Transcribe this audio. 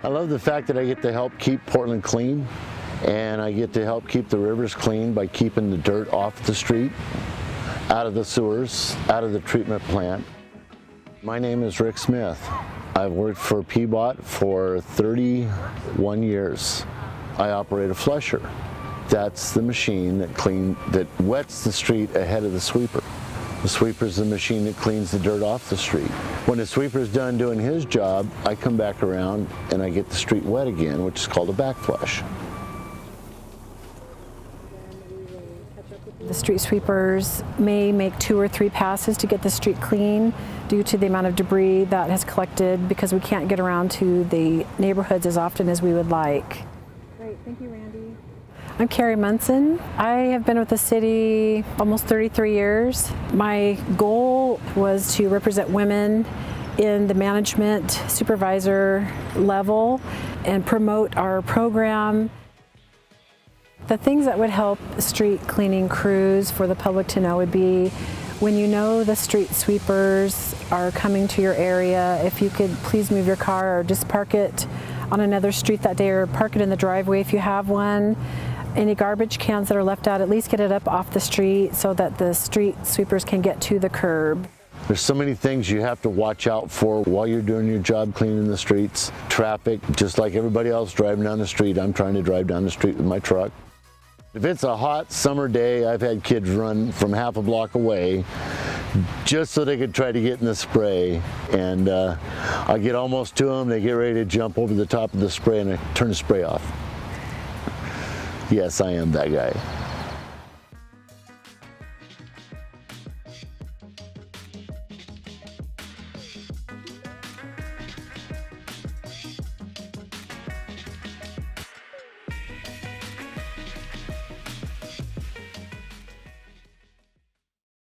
I love the fact that I get to help keep Portland clean, and I get to help keep the rivers clean by keeping the dirt off the street, out of the sewers, out of the treatment plant. My name is Rick Smith. I've worked for PBOT for 31 years. I operate a flusher. That's the machine that wets the street ahead of the sweeper. The sweeper is the machine that cleans the dirt off the street. When the sweeper's done doing his job, I come back around and I get the street wet again, which is called a back flush. The street sweepers may make 2 or 3 passes to get the street clean due to the amount of debris that has collected because we can't get around to the neighborhoods as often as we would like. Great, thank you, Randy. I'm Carrie Munson. I have been with the city almost 33 years. My goal was to represent women in the management supervisor level and promote our program. The things that would help street cleaning crews for the public to know would be when you know the street sweepers are coming to your area, if you could please move your car or just park it on another street that day or park it in the driveway if you have one. Any garbage cans that are left out, at least get it up off the street so that the street sweepers can get to the curb. There's so many things you have to watch out for while you're doing your job cleaning the streets. Traffic, just like everybody else driving down the street, I'm trying to drive down the street with my truck. If it's a hot summer day, I've had kids run from half a block away just so they could try to get in the spray. And I get almost to them, they get ready to jump over the top of the spray and I turn the spray off. Yes, I am that guy.